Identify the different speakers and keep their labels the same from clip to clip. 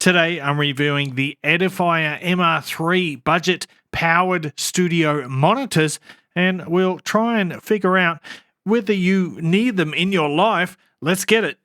Speaker 1: Today I'm reviewing the Edifier MR3 budget powered studio monitors, and we'll try and figure out whether you need them in your life. Let's get it.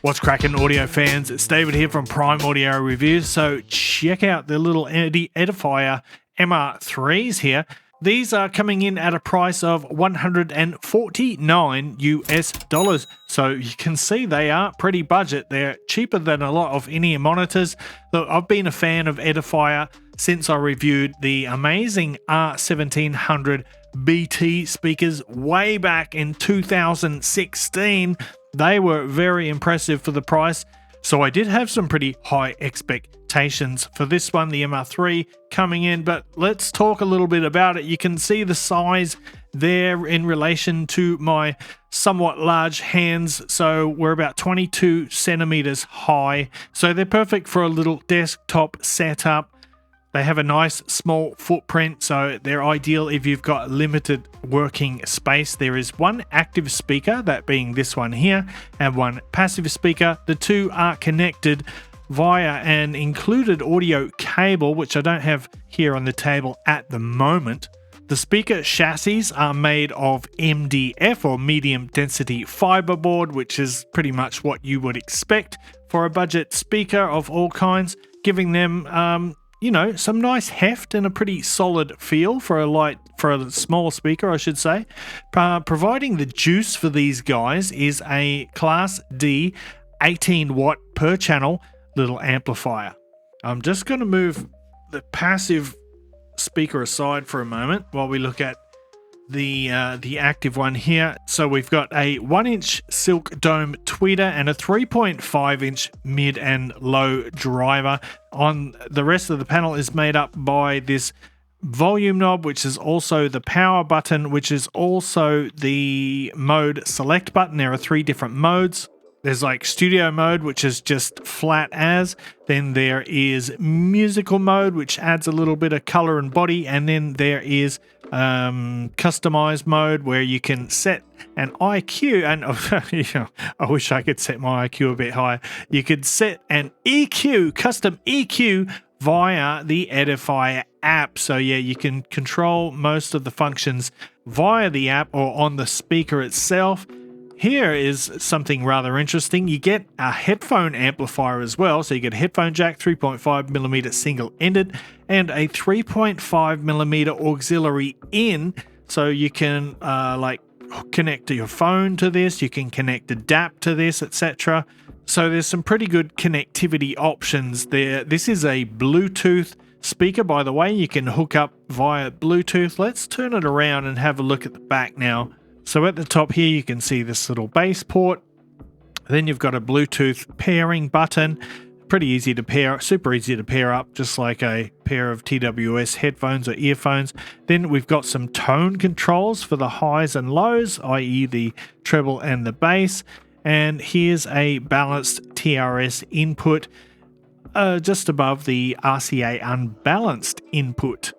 Speaker 1: What's cracking, audio fans? It's David here from Prime Audio Reviews. So check out the little Edifier MR3s here. These are coming in at a price of $149 US. So you can see they are pretty budget. They're cheaper than a lot of in-ear monitors. Look, I've been a fan of Edifier since I reviewed the amazing R1700 BT speakers way back in 2016. They were very impressive for the price. So I did have some pretty high expectations for this one, the MR3 coming in, but let's talk a little bit about it. You can see the size there in relation to my somewhat large hands. So we're about 22 centimeters high. So they're perfect for a little desktop setup. They have a nice small footprint, so they're ideal if you've got limited working space. There is one active speaker, that being this one here, and one passive speaker. The two are connected via an included audio cable, which I don't have here on the table at the moment. The speaker chassis are made of MDF, or medium density fiberboard, which is pretty much what you would expect for a budget speaker of all kinds, giving them some nice heft and a pretty solid feel for a small speaker, I should say. Providing the juice for these guys is a Class D 18 watt per channel little amplifier. I'm just going to move the passive speaker aside for a moment while we look at the active one here. So we've got a 1-inch silk dome tweeter and a 3.5-inch mid and low driver. On the rest of the panel is made up by this volume knob, which is also the power button, which is also the mode select button. There are 3 different modes. There's like studio mode, which is just flat as. Then there is musical mode, which adds a little bit of color and body. And then there is customized mode, where you can set an IQ. And I wish I could set my IQ a bit higher. You could set an EQ, custom EQ, via the Edifier app. So yeah, you can control most of the functions via the app or on the speaker itself. Here is something rather interesting. You get a headphone amplifier as well. So you get a headphone jack, 3.5mm single-ended, and a 3.5mm auxiliary in. So you can connect to your phone to this. You can connect a DAP to this, etc. So there's some pretty good connectivity options there. This is a Bluetooth speaker, by the way. You can hook up via Bluetooth. Let's turn it around and have a look at the back now. So at the top here, you can see this little bass port. Then you've got a Bluetooth pairing button. Pretty easy to pair, super easy to pair up, just like a pair of TWS headphones or earphones. Then we've got some tone controls for the highs and lows, i.e. the treble and the bass. And here's a balanced TRS input just above the RCA unbalanced input.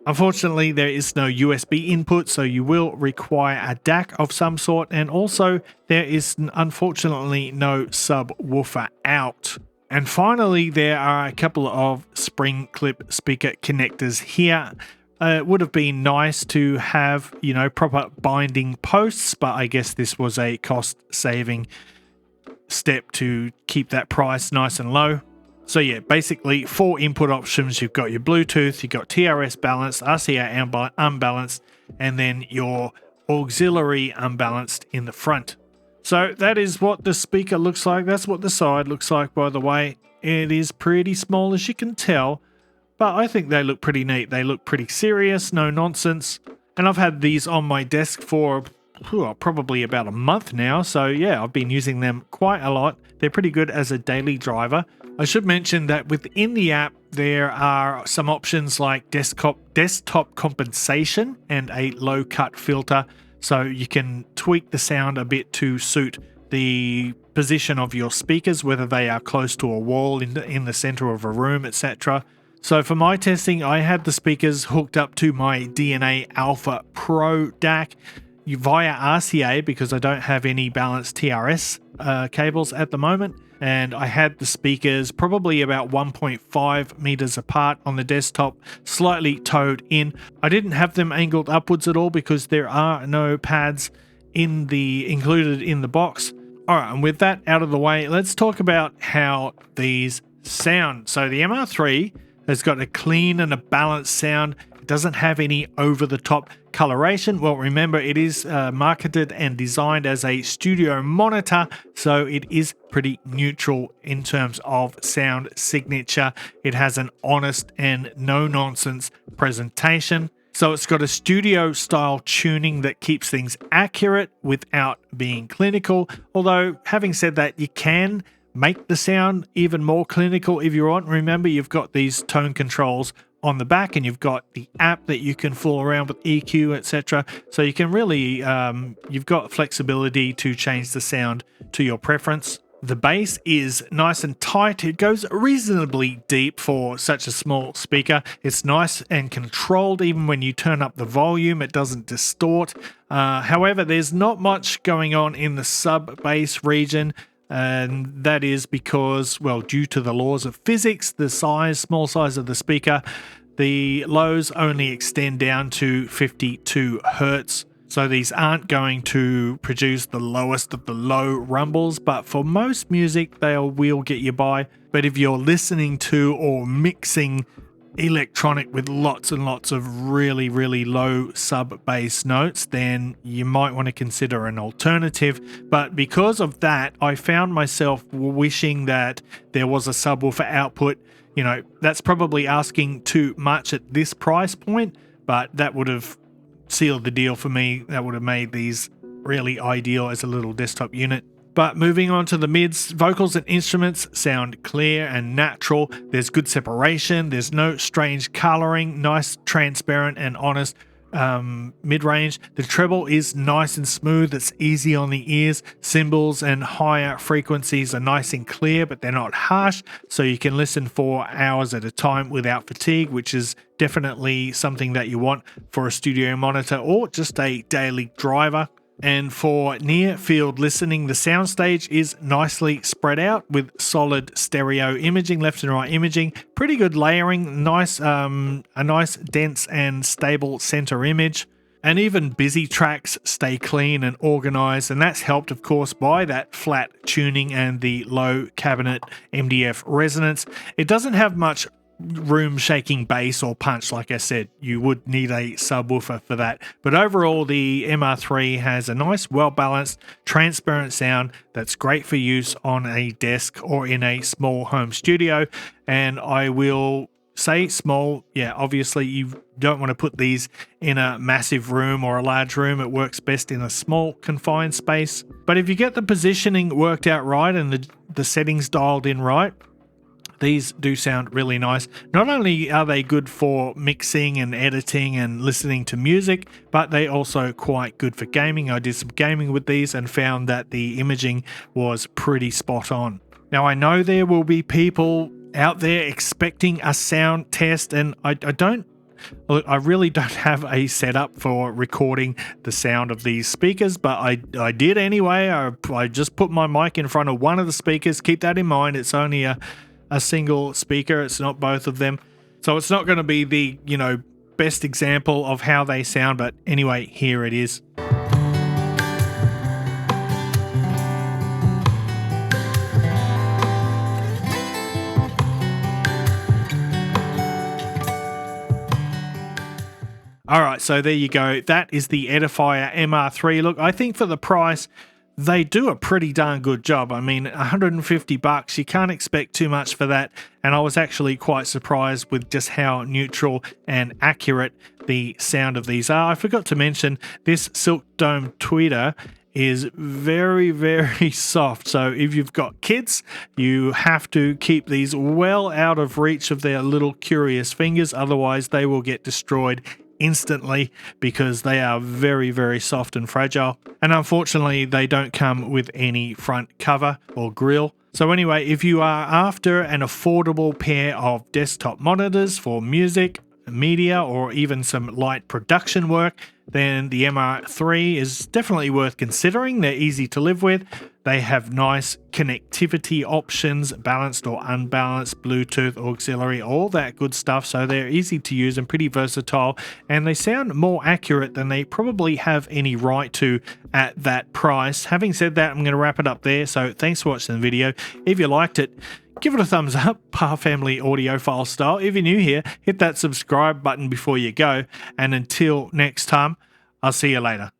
Speaker 1: Unfortunately, there is no USB input, so you will require a DAC of some sort, and also there is unfortunately no subwoofer out. And finally, there are a couple of spring clip speaker connectors here. It would have been nice to have, proper binding posts, but I guess this was a cost-saving step to keep that price nice and low. So yeah, basically 4 input options. You've got your Bluetooth, you've got TRS balanced, RCA unbalanced, and then your auxiliary unbalanced in the front. So that is what the speaker looks like. That's what the side looks like, by the way. It is pretty small, as you can tell, but I think they look pretty neat. They look pretty serious, no nonsense. And I've had these on my desk for probably about a month now. So yeah, I've been using them quite a lot. They're pretty good as a daily driver. I should mention that within the app, there are some options like desktop compensation and a low cut filter. So you can tweak the sound a bit to suit the position of your speakers, whether they are close to a wall, in the center of a room, etc. So for my testing, I had the speakers hooked up to my DNA Alpha Pro DAC. via RCA because I don't have any balanced TRS cables at the moment. And I had the speakers probably about 1.5 meters apart on the desktop, slightly towed in. I didn't have them angled upwards at all because there are no pads included in the box. All right, and with that out of the way, let's talk about how these sound. So the MR3 has got a clean and a balanced sound. It doesn't have any over-the-top coloration. Well, remember, it is marketed and designed as a studio monitor, so it is pretty neutral in terms of sound signature. It has an honest and no-nonsense presentation. So it's got a studio-style tuning that keeps things accurate without being clinical. Although, having said that, you can make the sound even more clinical if you want. Remember, you've got these tone controls on the back, and you've got the app that you can fool around with EQ, etc. So you can really, you've got flexibility to change the sound to your preference. The bass is nice and tight. It goes reasonably deep for such a small speaker. It's nice and controlled. Even when you turn up the volume, it doesn't distort. However, there's not much going on in the sub-bass region. And that is because, well, due to the laws of physics, the small size of the speaker, the lows only extend down to 52 hertz. So these aren't going to produce the lowest of the low rumbles, but for most music, they will get you by. But if you're listening to or mixing electronic with lots and lots of really, really low sub-bass notes, then you might want to consider an alternative. But because of that, I found myself wishing that there was a subwoofer output. You know, that's probably asking too much at this price point, but that would have sealed the deal for me. That would have made these really ideal as a little desktop unit. But moving on to the mids, vocals and instruments sound clear and natural. There's good separation. There's no strange coloring. Nice, transparent and honest mid-range. The treble is nice and smooth. It's easy on the ears. Cymbals and higher frequencies are nice and clear, but they're not harsh. So you can listen for hours at a time without fatigue, which is definitely something that you want for a studio monitor or just a daily driver. And for near field listening, the soundstage is nicely spread out with solid stereo imaging, left and right imaging, pretty good layering, a nice dense and stable center image. And even busy tracks stay clean and organized, and that's helped, of course, by that flat tuning and the low cabinet MDF resonance. It doesn't have much room shaking bass or punch. Like I said, you would need a subwoofer for that, but overall the MR3 has a nice, well balanced, transparent sound that's great for use on a desk or in a small home studio. And I will say small, yeah, obviously you don't want to put these in a massive room or a large room. It works best in a small confined space, but if you get the positioning worked out right and the settings dialed in right, these do sound really nice. Not only are they good for mixing and editing and listening to music, but they also quite good for gaming. I did some gaming with these and found that the imaging was pretty spot on. Now, I know there will be people out there expecting a sound test, and I really don't have a setup for recording the sound of these speakers, but I did anyway. I just put my mic in front of one of the speakers. Keep that in mind. It's only a single speaker. It's not both of them. So it's not going to be the, best example of how they sound. But anyway, here it is. All right, so there you go. That is the Edifier MR3. Look, I think for the price, they do a pretty darn good job. I mean, $150, you can't expect too much for that. And I was actually quite surprised with just how neutral and accurate the sound of these are. I forgot to mention this Silk Dome tweeter is very, very soft. So if you've got kids, you have to keep these well out of reach of their little curious fingers. Otherwise, they will get destroyed instantly because they are very, very soft and fragile. And unfortunately, they don't come with any front cover or grill. So anyway, if you are after an affordable pair of desktop monitors for music, media or even some light production work, then the MR3 is definitely worth considering. They're easy to live with. They have nice connectivity options, balanced or unbalanced, Bluetooth, auxiliary, all that good stuff. So they're easy to use and pretty versatile, and they sound more accurate than they probably have any right to at that price. Having said that, I'm going to wrap it up there. So thanks for watching the video. If you liked it, give it a thumbs up, Pa Family Audiophile style. If you're new here, hit that subscribe button before you go. And until next time, I'll see you later.